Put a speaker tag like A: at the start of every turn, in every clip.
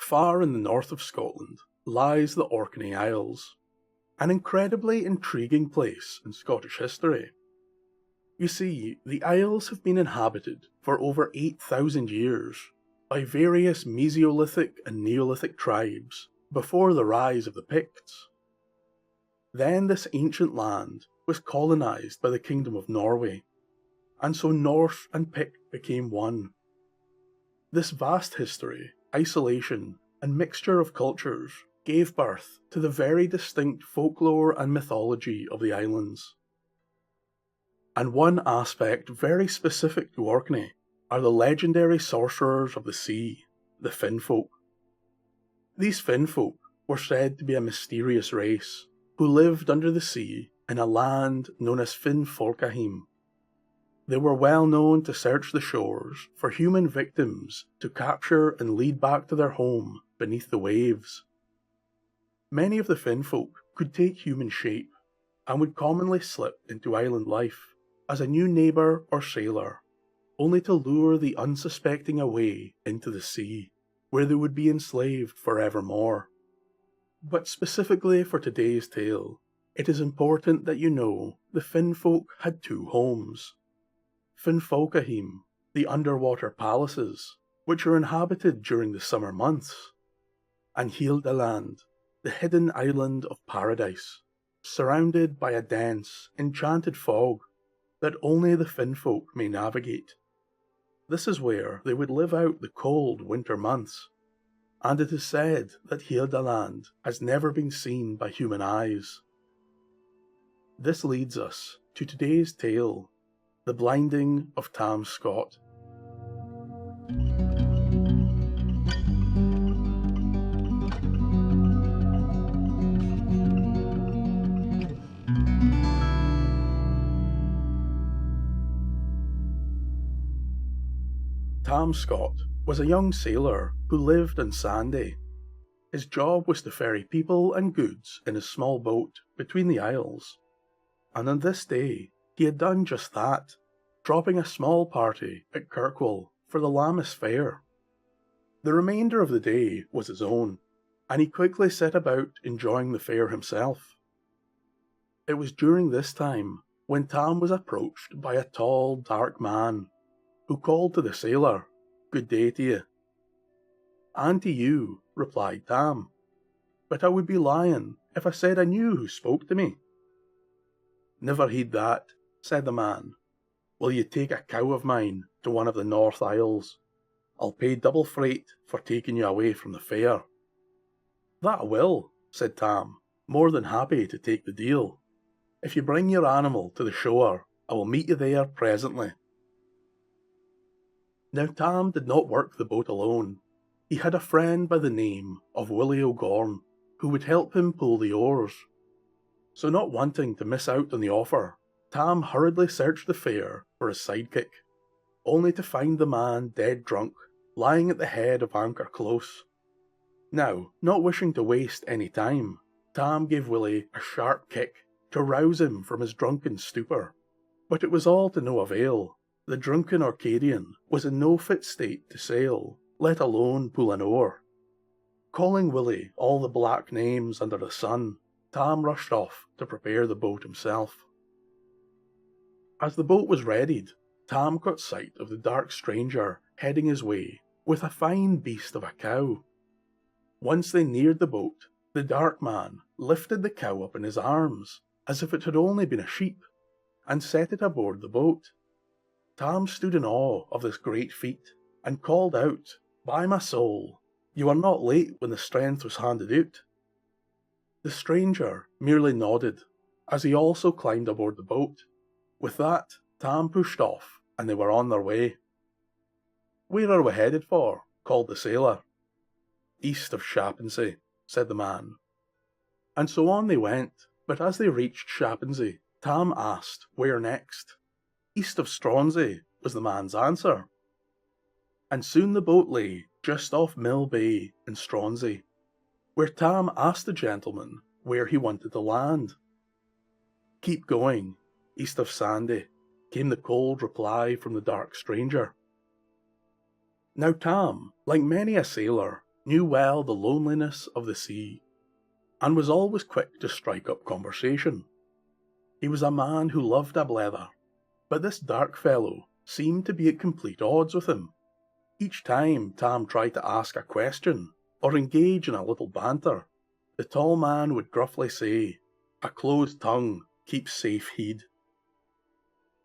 A: far in the north of Scotland lies the Orkney Isles, an incredibly intriguing place in Scottish history. You see, the Isles have been inhabited for over 8,000 years by various Mesolithic and Neolithic tribes before the rise of the Picts. Then this ancient land was colonised by the Kingdom of Norway, and so Norse and Pict became one. This vast history, isolation, and mixture of cultures gave birth to the very distinct folklore and mythology of the islands. And one aspect very specific to Orkney are the legendary sorcerers of the sea, the Finfolk. These Finfolk were said to be a mysterious race who lived under the sea in a land known as Finfolkaheem. They were well known to search the shores for human victims to capture and lead back to their home beneath the waves. Many of the Finfolk could take human shape and would commonly slip into island life as a new neighbour or sailor, only to lure the unsuspecting away into the sea, where they would be enslaved forevermore. But specifically for today's tale, it is important that you know the Finfolk had two homes. Finfolkaheem, the underwater palaces, which are inhabited during the summer months, and Hildaland, the hidden island of paradise, surrounded by a dense, enchanted fog that only the Finfolk may navigate. This is where they would live out the cold winter months, and it is said that Hildaland has never been seen by human eyes. This leads us to today's tale, The Blinding of Tam Scott. Tam Scott was a young sailor who lived in Sandy. His job was to ferry people and goods in his small boat between the isles, and on this day he had done just that, dropping a small party at Kirkwall for the Lammas Fair. The remainder of the day was his own, and he quickly set about enjoying the fair himself. It was during this time when Tam was approached by a tall, dark man, who called to the sailor, "Good day to you." "And to you," replied Tam, "but I would be lying if I said I knew who spoke to me." "Never heed that," said the man. "Will you take a cow of mine to one of the North Isles? I'll pay double freight for taking you away from the fair." "That I will," said Tam, more than happy to take the deal. "If you bring your animal to the shore, I will meet you there presently." Now Tam did not work the boat alone. He had a friend by the name of Willie O'Gorn, who would help him pull the oars. So not wanting to miss out on the offer, Tam hurriedly searched the fair for his sidekick, only to find the man dead drunk, lying at the head of Anchor Close. Now, not wishing to waste any time, Tam gave Willie a sharp kick to rouse him from his drunken stupor, but it was all to no avail. The drunken Orcadian was in no fit state to sail, let alone pull an oar. Calling Willie all the black names under the sun, Tam rushed off to prepare the boat himself. As the boat was readied, Tam caught sight of the dark stranger heading his way with a fine beast of a cow. Once they neared the boat, the dark man lifted the cow up in his arms, as if it had only been a sheep, and set it aboard the boat. Tam stood in awe of this great feat, and called out, "By my soul, you are not late when the strength was handed out." The stranger merely nodded, as he also climbed aboard the boat. With that, Tam pushed off, and they were on their way. "Where are we headed for?" called the sailor. "East of Shappensea," said the man. And so on they went, but as they reached Shappensea, Tam asked where next. "East of Stronsay," was the man's answer. And soon the boat lay just off Mill Bay in Stronsay, where Tam asked the gentleman where he wanted to land. "Keep going, east of Sandy," came the cold reply from the dark stranger. Now Tam, like many a sailor, knew well the loneliness of the sea, and was always quick to strike up conversation. He was a man who loved a blether, but this dark fellow seemed to be at complete odds with him. Each time Tam tried to ask a question or engage in a little banter, the tall man would gruffly say, "A closed tongue keeps safe heed."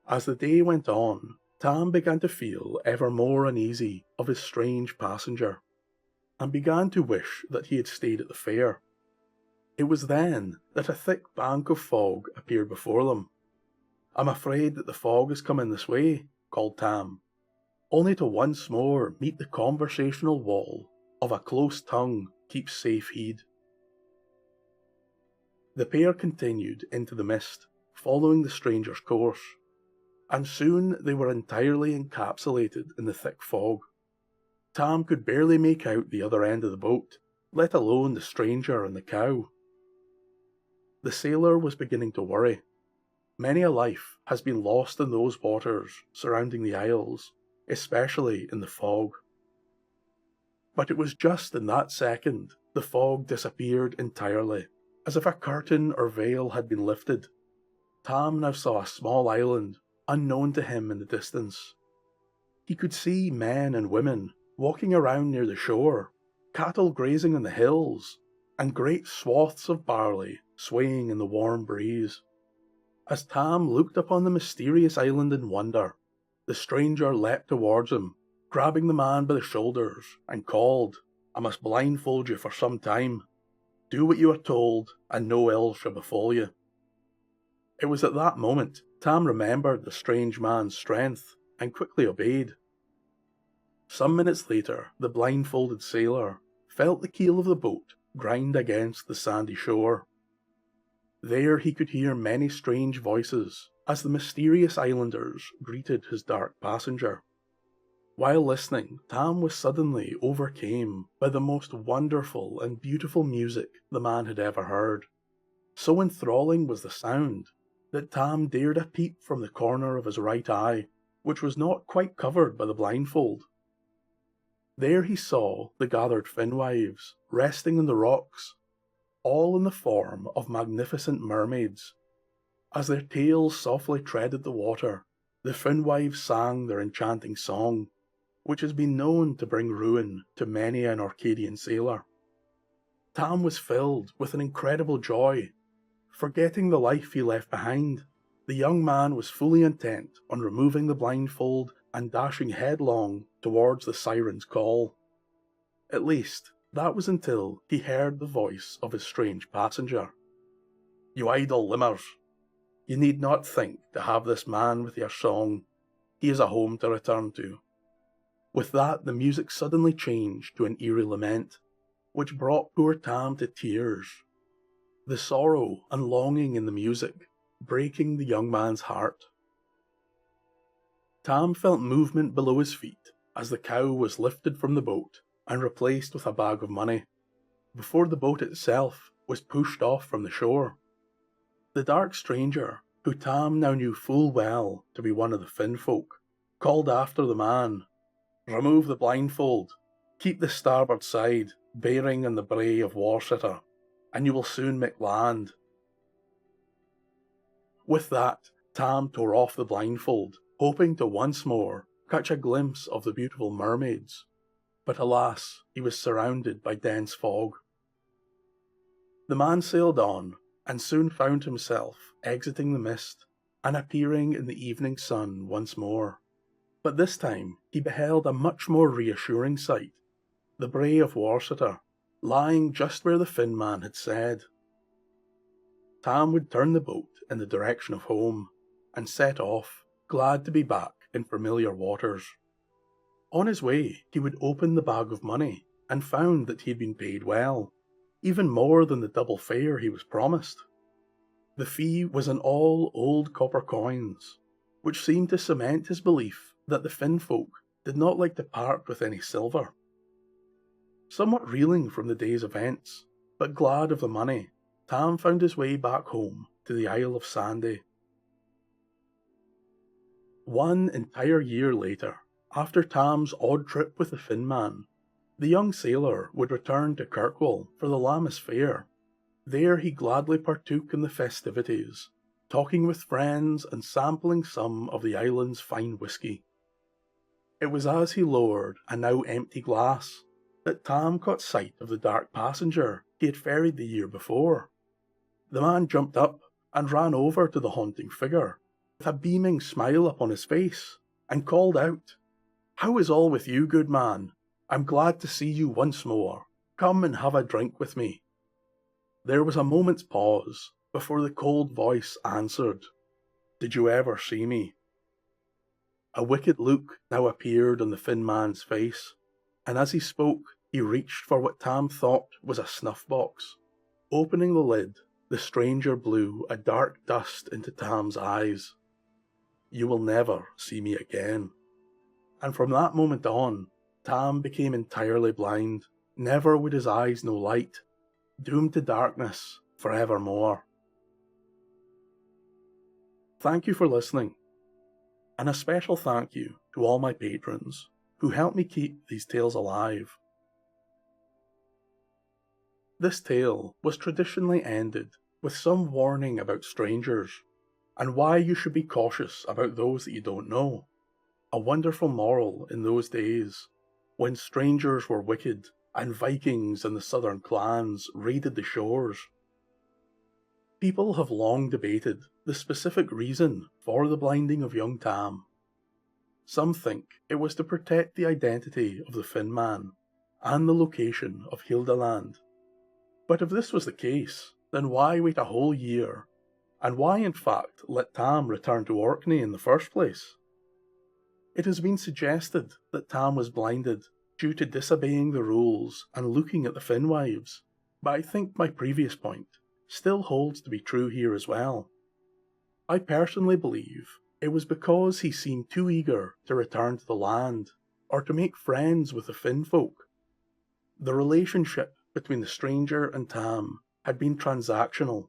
A: As the day went on, Tam began to feel ever more uneasy of his strange passenger, and began to wish that he had stayed at the fair. It was then that a thick bank of fog appeared before them. "I'm afraid that the fog is coming this way," called Tam, only to once more meet the conversational wall of "a close tongue keeps safe heed." The pair continued into the mist, following the stranger's course, and soon they were entirely encapsulated in the thick fog. Tam could barely make out the other end of the boat, let alone the stranger and the cow. The sailor was beginning to worry. Many a life has been lost in those waters surrounding the isles, especially in the fog. But it was just in that second the fog disappeared entirely, as if a curtain or veil had been lifted. Tam now saw a small island, unknown to him in the distance. He could see men and women walking around near the shore, cattle grazing on the hills, and great swaths of barley swaying in the warm breeze. As Tam looked upon the mysterious island in wonder, the stranger leapt towards him, grabbing the man by the shoulders, and called, "I must blindfold you for some time. Do what you are told, and no ill shall befall you." It was at that moment Tam remembered the strange man's strength, and quickly obeyed. Some minutes later, the blindfolded sailor felt the keel of the boat grind against the sandy shore. There he could hear many strange voices as the mysterious islanders greeted his dark passenger. While listening, Tam was suddenly overcome by the most wonderful and beautiful music the man had ever heard. So enthralling was the sound that Tam dared a peep from the corner of his right eye, which was not quite covered by the blindfold. There he saw the gathered Finwives resting on the rocks, all in the form of magnificent mermaids. As their tails softly treaded the water, the Finwives sang their enchanting song, which has been known to bring ruin to many an Orcadian sailor. Tam was filled with an incredible joy. Forgetting the life he left behind, the young man was fully intent on removing the blindfold and dashing headlong towards the siren's call. At least, that was until he heard the voice of his strange passenger. "You idle limmers! You need not think to have this man with your song. He has a home to return to." With that, the music suddenly changed to an eerie lament, which brought poor Tam to tears. The sorrow and longing in the music breaking the young man's heart. Tam felt movement below his feet as the cow was lifted from the boat and replaced with a bag of money, before the boat itself was pushed off from the shore. The dark stranger, who Tam now knew full well to be one of the Finfolk, called after the man, "Remove the blindfold, keep the starboard side bearing on the brae of Warsitter, and you will soon make land." With that, Tam tore off the blindfold, hoping to once more catch a glimpse of the beautiful mermaids. But alas, he was surrounded by dense fog. The man sailed on, and soon found himself exiting the mist, and appearing in the evening sun once more. But this time he beheld a much more reassuring sight, the brae of Warsitter, lying just where the Finman had said. Tam would turn the boat in the direction of home, and set off, glad to be back in familiar waters. On his way, he would open the bag of money, and found that he had been paid well, even more than the double fare he was promised. The fee was in all old copper coins, which seemed to cement his belief that the Finfolk did not like to part with any silver. Somewhat reeling from the day's events, but glad of the money, Tam found his way back home to the Isle of Sandy. 1 entire year later, after Tam's odd trip with the Finman, The young sailor would return to Kirkwall for the Lammas fair. There he gladly partook in the festivities, talking with friends and sampling some of the island's fine whisky. It was as he lowered a now empty glass that Tam caught sight of the dark passenger he had ferried the year before. The man jumped up and ran over to the haunting figure, with a beaming smile upon his face, and called out, "How is all with you, good man? I'm glad to see you once more. Come and have a drink with me." There was a moment's pause before the cold voice answered, "Did you ever see me?" A wicked look now appeared on the Finn man's face, and as he spoke, he reached for what Tam thought was a snuff box. Opening the lid, the stranger blew a dark dust into Tam's eyes. "You will never see me again." And from that moment on, Tam became entirely blind. Never would his eyes know light, doomed to darkness forevermore. Thank you for listening, and a special thank you to all my patrons who help me keep these tales alive. This tale was traditionally ended with some warning about strangers, and why you should be cautious about those that you don't know. A wonderful moral in those days, when strangers were wicked and Vikings and the southern clans raided the shores. People have long debated the specific reason for the blinding of young Tam. Some think it was to protect the identity of the Finn man and the location of Hildaland. But if this was the case, then why wait a whole year? And why in fact let Tam return to Orkney in the first place? It has been suggested that Tam was blinded due to disobeying the rules and looking at the Finn wives, but I think my previous point still holds to be true here as well. I personally believe it was because he seemed too eager to return to the land or to make friends with the Finfolk. The relationship between the stranger and Tam had been transactional,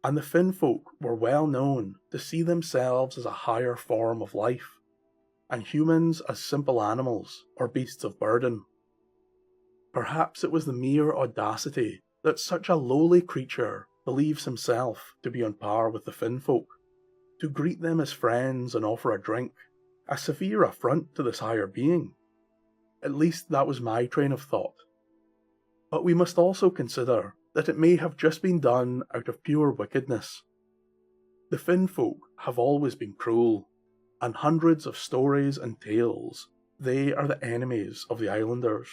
A: and the Finfolk were well known to see themselves as a higher form of life, and humans as simple animals or beasts of burden. Perhaps it was the mere audacity that such a lowly creature believes himself to be on par with the Finfolk. To greet them as friends and offer a drink, a severe affront to this higher being. At least that was my train of thought. But we must also consider that it may have just been done out of pure wickedness. The Finfolk have always been cruel, and hundreds of stories and tales, they are the enemies of the islanders.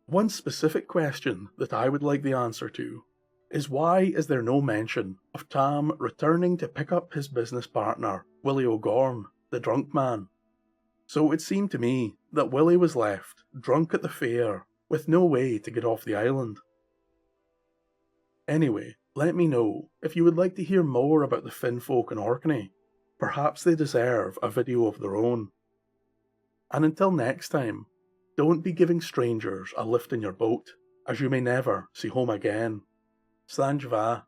A: One specific question that I would like the answer to is why is there no mention of Tam returning to pick up his business partner, Willie O'Gorm, the drunk man? So it seemed to me that Willie was left drunk at the fair with no way to get off the island. Anyway, let me know if you would like to hear more about the Finfolk in Orkney. Perhaps they deserve a video of their own. And until next time, don't be giving strangers a lift in your boat, as you may never see home again. Sanjva.